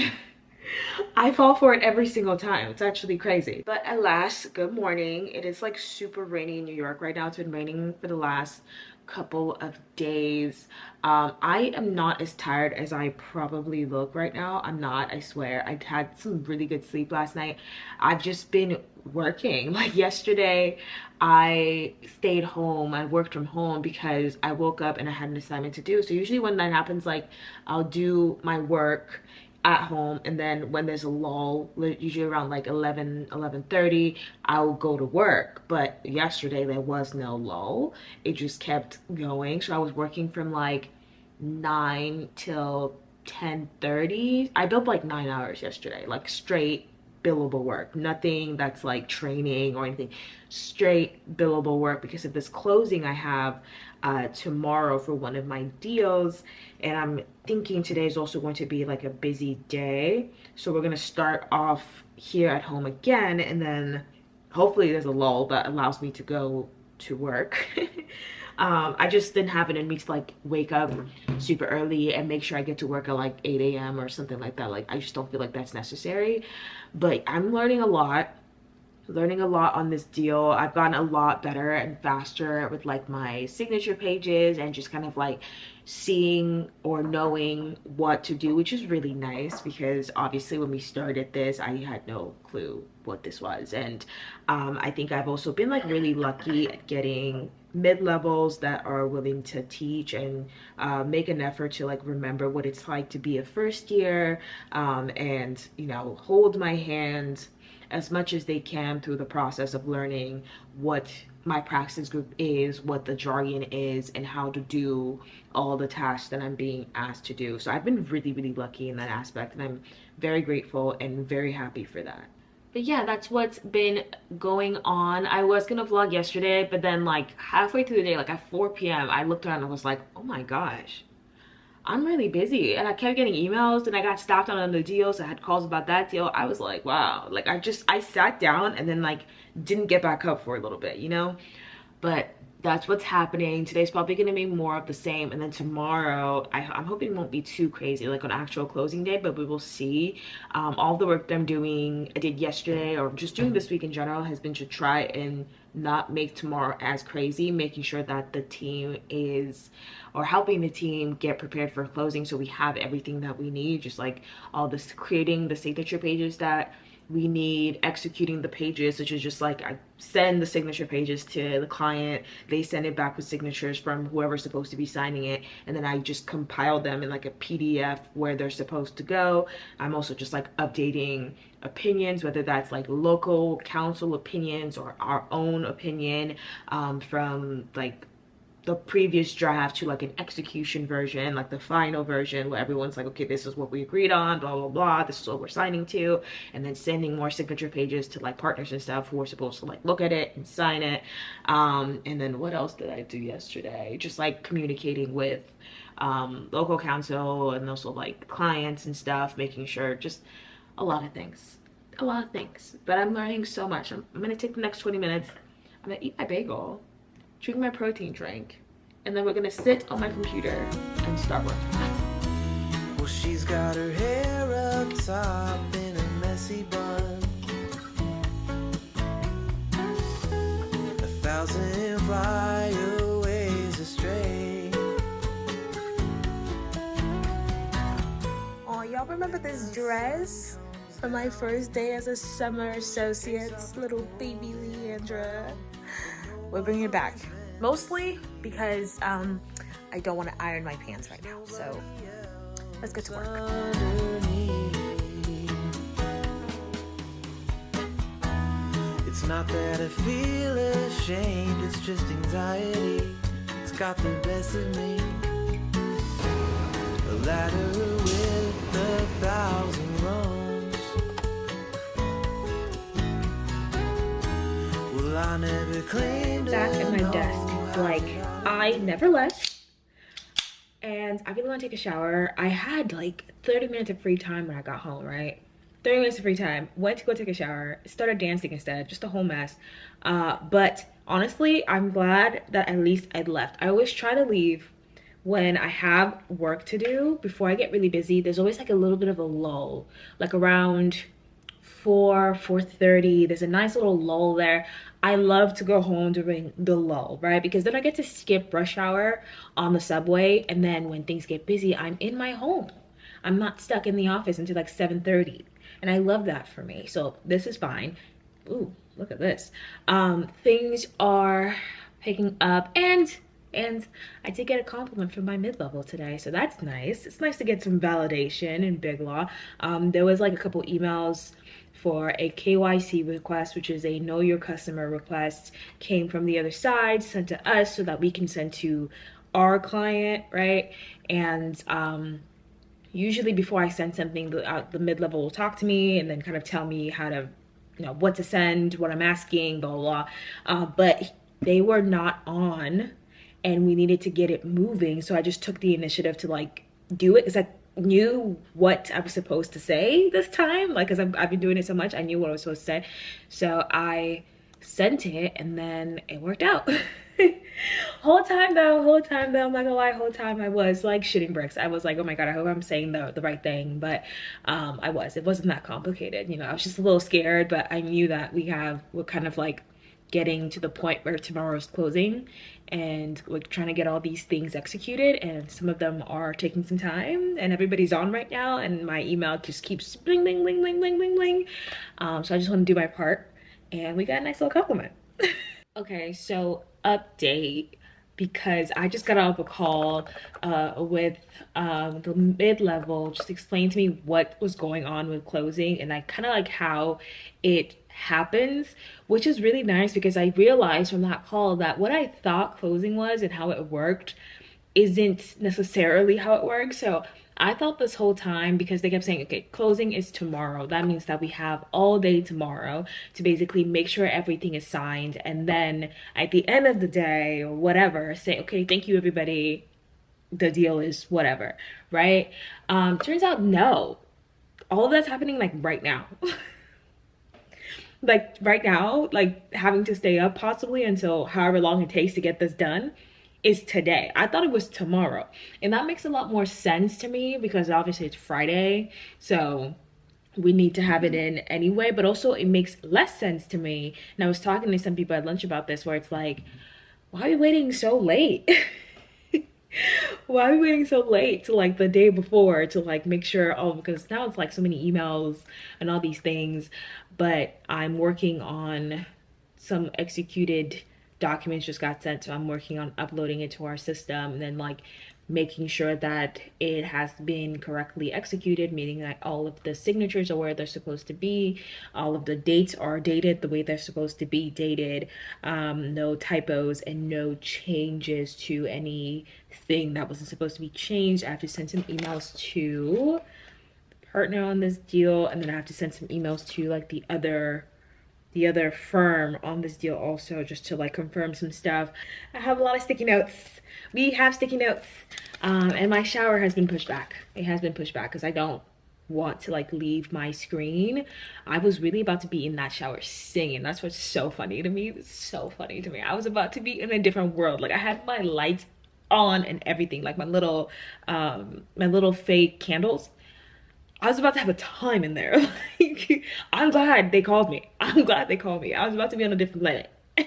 I fall for it every single time. It's actually crazy. But alas, good morning. It is like super rainy in New York right now. It's been raining for the last couple of days. I am not as tired as I probably look right now. I'm not, I swear. I had some really good sleep last night. I've just been working. Like yesterday, I stayed home. I worked from home because I woke up and I had an assignment to do. So usually when that happens, like I'll do my work at home, and then when there's a lull, usually around like 11:30, I'll go to work. But yesterday there was no lull. It just kept going. So I was working from like 9 till 10:30. I billed like 9 hours yesterday, like straight billable work, nothing that's like training or anything, straight billable work because of this closing I have tomorrow for one of my deals. And I'm thinking today is also going to be like a busy day, so we're going to start off here at home again, and then hopefully there's a lull that allows me to go to work. I just didn't have it in me to like wake up super early and make sure I get to work at like 8 a.m. or something like that. Like I just don't feel like that's necessary. But I'm learning a lot on this deal. I've gotten a lot better and faster with like my signature pages and just kind of like seeing or knowing what to do, which is really nice because obviously when we started this, I had no clue what this was. And I think I've also been like really lucky at getting mid-levels that are willing to teach and make an effort to like remember what it's like to be a first year, and you know, hold my hand as much as they can through the process of learning what my practice group is, what the jargon is, and how to do all the tasks that I'm being asked to do. So I've been really, really lucky in that aspect, and I'm very grateful and very happy for that. But yeah, that's what's been going on. I was gonna vlog yesterday, but then like halfway through the day, like at 4 p.m, I looked around and I was like, oh my gosh, I'm really busy. And I kept getting emails and I got stopped on another deal, so I had calls about that deal. I was like, wow, like I sat down and then like didn't get back up for a little bit, you know? But that's what's happening. Today's probably gonna be more of the same, and then tomorrow I'm hoping it won't be too crazy like on actual closing day, but we will see. All the work that I did yesterday or just doing this week in general has been to try and not make tomorrow as crazy, making sure that the team is, or helping the team get prepared for closing, so we have everything that we need, just like all this, creating the signature pages that we need, executing the pages, which is just like I send the signature pages to the client, they send it back with signatures from whoever's supposed to be signing it, and then I just compile them in like a PDF where they're supposed to go. I'm also just like updating opinions, whether that's like local council opinions or our own opinion, from like the previous draft to like an execution version, like the final version where everyone's like, okay, this is what we agreed on, blah blah blah, this is what we're signing to, and then sending more signature pages to like partners and stuff who are supposed to like look at it and sign it. And then what else did I do yesterday? Just like communicating with local council and also like clients and stuff, making sure, just a lot of things. But I'm learning so much. I'm gonna take the next 20 minutes, I'm gonna eat my bagel, drink my protein drink, and then we're gonna sit on my computer and start working. Well, she's got her hair up top in a messy bun, 1,000 flyaways astray. Oh, y'all remember this dress from my first day as a summer associates, little baby Leandra? We're bringing it back, mostly because I don't want to iron my pants right now, so let's get to work. It's not that I feel ashamed, it's just anxiety. It's got the best of me. A ladder with 1,000 rungs. back at my desk like I never left. And I really want to take a shower. I had like 30 minutes of free time when I got home, right? 30 minutes of free time. Went to go take a shower. Started dancing instead. Just a whole mess. But honestly, I'm glad that at least I left. I always try to leave when I have work to do before I get really busy. There's always like a little bit of a lull. Like around 4:30, there's a nice little lull there. I love to go home during the lull, right? Because then I get to skip rush hour on the subway, and then when things get busy, I'm in my home. I'm not stuck in the office until like 7:30, and I love that for me. So this is fine. Ooh, look at this. Things are picking up, and I did get a compliment from my mid-level today, so that's nice. It's nice to get some validation in BigLaw. There was like a couple emails for a KYC request, which is a know your customer request, came from the other side, sent to us so that we can send to our client, right? And usually before I send something, the mid-level will talk to me and then kind of tell me how to, you know, what to send, what I'm asking, blah, blah, blah. But they were not on, and we needed to get it moving. So I just took the initiative to like do it, because I knew what I was supposed to say this time. Like, because I've been doing it so much, I knew what I was supposed to say. So I sent it, and then it worked out. whole time though, I'm not gonna lie, whole time I was like shitting bricks. I was like, oh my god, I hope I'm saying the right thing. But it wasn't that complicated, you know. I was just a little scared, but I knew that we're kind of like getting to the point where tomorrow's closing, and we're trying to get all these things executed, and some of them are taking some time, and everybody's on right now, and my email just keeps bling bling bling bling bling bling bling. So I just want to do my part, and we got a nice little compliment. Okay, so update, because I just got off a call with the mid-level, just explained to me what was going on with closing, and I kind of like how it happens, which is really nice, because I realized from that call that what I thought closing was and how it worked isn't necessarily how it works. So I thought this whole time, because they kept saying, okay, closing is tomorrow. That means that we have all day tomorrow to basically make sure everything is signed. And then at the end of the day or whatever, say, okay, thank you, everybody. The deal is whatever, right? Turns out, no. All of that's happening like right now. Like right now, like having to stay up possibly until however long it takes to get this done is today. I thought it was tomorrow, and that makes a lot more sense to me, because obviously it's Friday, so we need to have it in anyway. But also it makes less sense to me, and I was talking to some people at lunch about this, where it's like, why are we waiting so late? Why are we waiting so late to like the day before to like make sure? Oh, because now it's like so many emails and all these things. But I'm working on some executed documents just got sent, so I'm working on uploading it to our system, and then like making sure that it has been correctly executed, meaning that all of the signatures are where they're supposed to be, all of the dates are dated the way they're supposed to be dated, no typos and no changes to anything that wasn't supposed to be changed. I have to send some emails to the partner on this deal, and then I have to send some emails to like the other firm on this deal also, just to like confirm some stuff. I have a lot of sticky notes. We have sticky notes, and my shower has been pushed back. It has been pushed back because I don't want to like leave my screen. I was really about to be in that shower singing. That's what's so funny to me. It's so funny to me. I was about to be in a different world. Like I had my lights on and everything, like my little fake candles. I was about to have a time in there. Like, I'm glad they called me. I'm glad they called me. I was about to be on a different planet. 2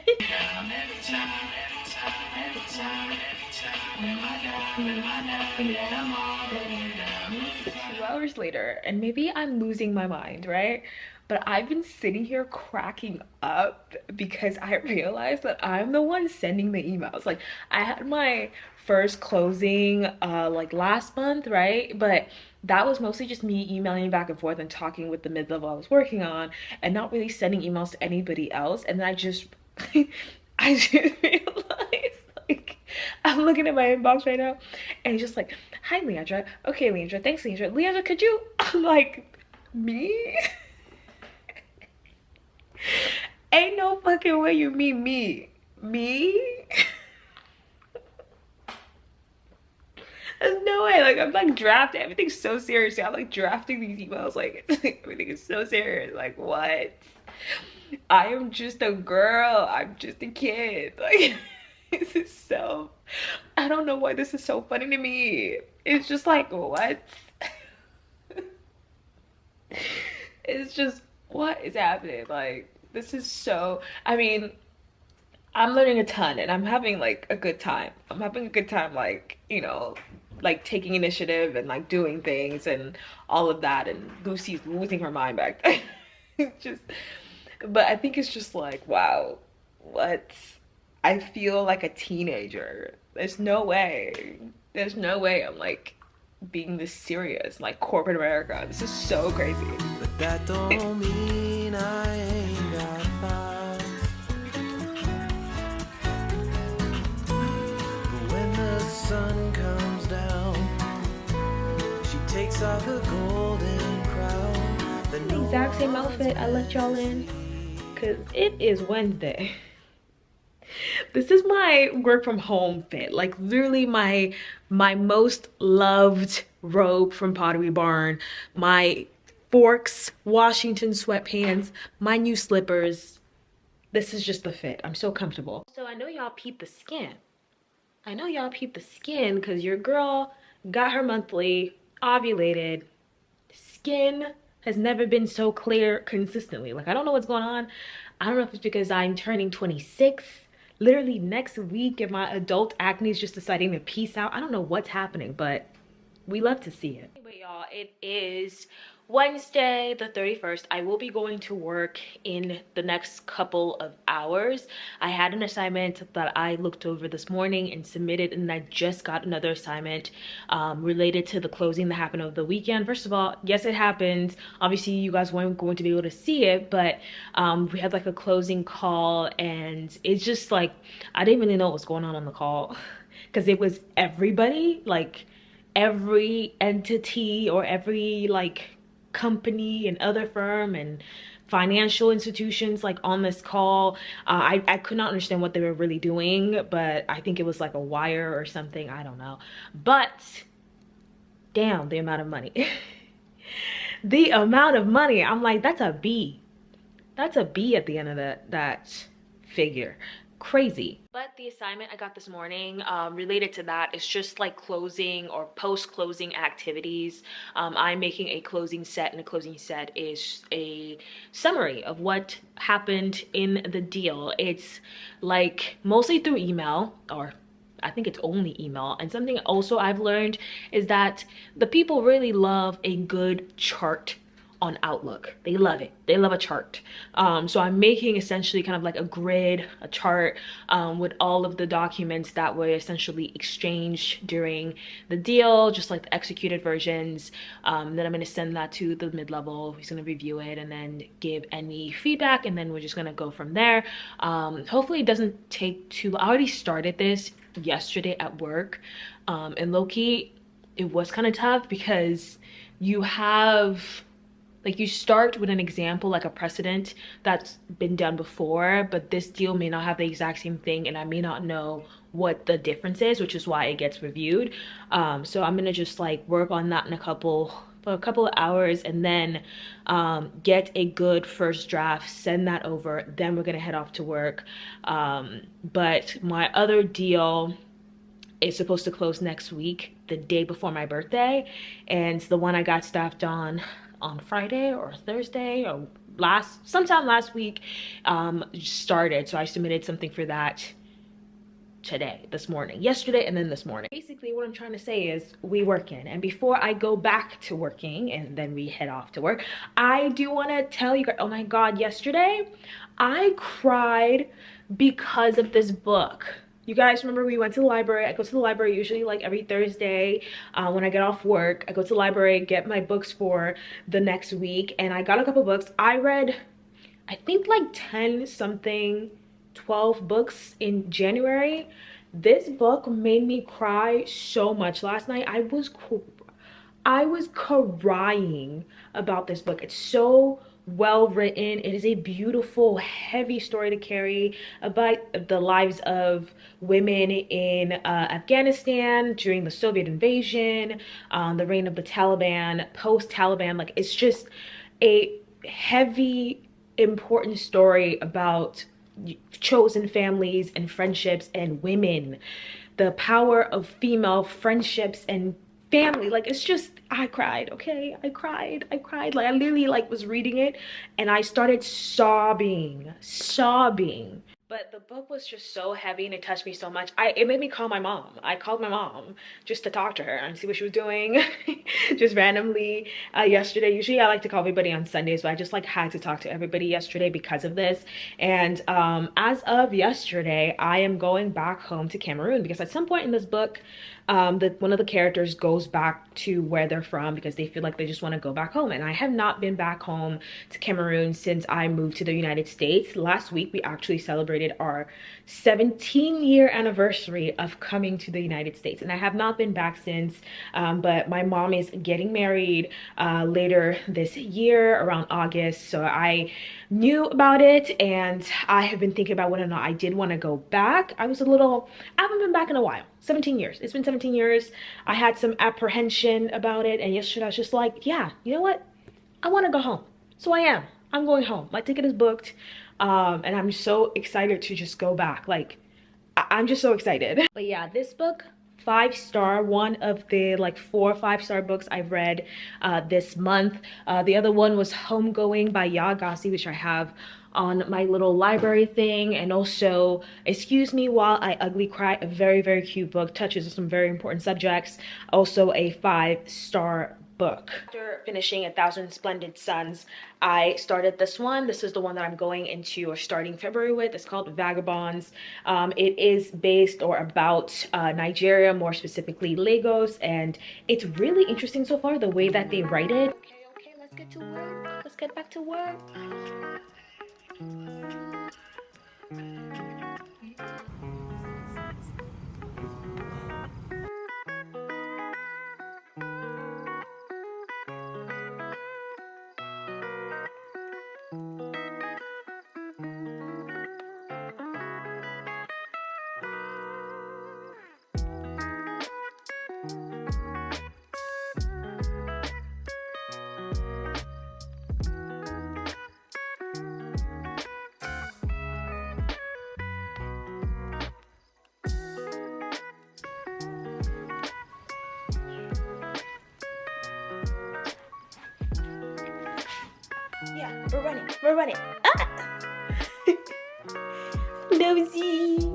hours later, and maybe I'm losing my mind, right? But I've been sitting here cracking up because I realized that I'm the one sending the emails. Like I had my first closing like last month, right? But that was mostly just me emailing back and forth and talking with the mid-level I was working on, and not really sending emails to anybody else. And then I just I just realized, like, I'm looking at my inbox right now, and it's just like, hi Leandra. Okay, Leandra, thanks Leandra. Leandra, could you? I'm like, me? Ain't no fucking way you mean me. Me? There's no way. Like, I'm like drafting everything's so serious. I'm like drafting these emails, like everything is so serious. Like, what? I am just a girl. I'm just a kid. Like, this is so, I don't know why this is so funny to me. It's just like, what? It's just, what is happening? Like, this is so, I mean, I'm learning a ton and I'm having like a good time. I'm having a good time, like, you know, like taking initiative and like doing things and all of that. And Lucy's losing her mind back there. It's just, but I think it's just like, wow, what? I feel like a teenager. There's no way. There's no way I'm like being this serious, like corporate America. This is so crazy. But that don't mean I ain't got files. But when the sun comes down, she takes off her golden crown. The exact same outfit I left y'all in, because it is Wednesday. This is my work from home fit, like literally my most loved robe from Pottery Barn, my Forks Washington sweatpants, my new slippers. This is just the fit. I'm so comfortable. So I know y'all peep the skin. I know y'all peep the skin because your girl got her monthly, ovulated. Skin has never been so clear consistently. Like, I don't know what's going on. I don't know if it's because I'm turning 26 literally next week and my adult acne is just deciding to peace out. I don't know what's happening, but we love to see it. Anyway, y'all, it is Wednesday the 31st. I will be going to work in the next couple of hours. I had an assignment that I looked over this morning and submitted, and I just got another assignment related to the closing that happened over the weekend. First of all, yes, it happened. Obviously, you guys weren't going to be able to see it, but we had like a closing call, and it's just like, I didn't really know what was going on the call because it was everybody, like every entity or every like company and other firm and financial institutions like on this call. I could not understand what they were really doing, but I think it was like a wire or something, I don't know. But damn, the amount of money. The amount of money, I'm like, that's a B. That's a B at the end of that figure. Crazy. But the assignment I got this morning related to that is just like closing or post-closing activities. I'm making a closing set, and a closing set is a summary of what happened in the deal. It's like mostly through email, or I think it's only email. And something also I've learned is that the people really love a good chart on Outlook. They love it. They love a chart. So I'm making essentially kind of like a grid, a chart with all of the documents that were essentially exchanged during the deal, just like the executed versions. Then I'm going to send that to the mid-level. He's going to review it and then give any feedback, and then we're just going to go from there. Hopefully it doesn't take too long. I already started this yesterday at work, and low-key it was kind of tough because you have, like, you start with an example, like a precedent that's been done before, but this deal may not have the exact same thing, and I may not know what the difference is, which is why it gets reviewed. So I'm gonna just like work on that in for a couple of hours, and then get a good first draft, send that over, then we're gonna head off to work. But my other deal is supposed to close next week, the day before my birthday, and the one I got staffed on Friday or Thursday or sometime last week started. So I submitted something for that yesterday, and then this morning. Basically what I'm trying to say is we working, and before I go back to working and then we head off to work, I do want to tell you guys, oh my god, yesterday I cried because of this book. You guys remember we went to the library. I go to the library usually like every Thursday when I get off work. I go to the library, get my books for the next week, and I got a couple books. I read, I think like 10 something, 12 books in January. This book made me cry so much. Last night I was crying about this book. It's so well written. It is a beautiful, heavy story to carry about the lives of women in Afghanistan during the Soviet invasion, the reign of the Taliban, post-Taliban. Like, it's just a heavy, important story about chosen families and friendships and women, the power of female friendships and family. Like, it's just, I cried. Okay, I cried. Like, I literally like was reading it and I started sobbing. But the book was just so heavy and it touched me so much. It made me call my mom. I called my mom just to talk to her and see what she was doing. Just randomly yesterday. Usually I like to call everybody on Sundays, but I just like had to talk to everybody yesterday because of this. And as of yesterday, I am going back home to Cameroon because at some point in this book, one of the characters goes back to where they're from because they feel like they just want to go back home. And I have not been back home to Cameroon since I moved to the United States. Last week, we actually celebrated our 17-year anniversary of coming to the United States. And I have not been back since, but my mom is getting married later this year around August. So I knew about it and I have been thinking about whether or not I did want to go back. I haven't been back in a while. 17 years. It's been 17 years. I had some apprehension about it, and yesterday I was just like, yeah, you know what? I want to go home. So I'm going home. My ticket is booked, and I'm so excited to just go back. Like, I'm just so excited. But yeah, this book, 5-star, one of the like 4 5-star books I've read this month. The other one was Homegoing by Yagasi, which I have on my little library thing. And also Excuse Me While I Ugly Cry, a very, very cute book, touches on some very important subjects. Also a 5-star book. After finishing 1,000 Splendid Suns, I started this one. This is the one that I'm going into or starting February with. It's called Vagabonds. It is based or about Nigeria, more specifically Lagos, and it's really interesting so far the way that they write it. Okay, let's get to work. Let's get back to work. Yeah, we're running. Ah! Nosy.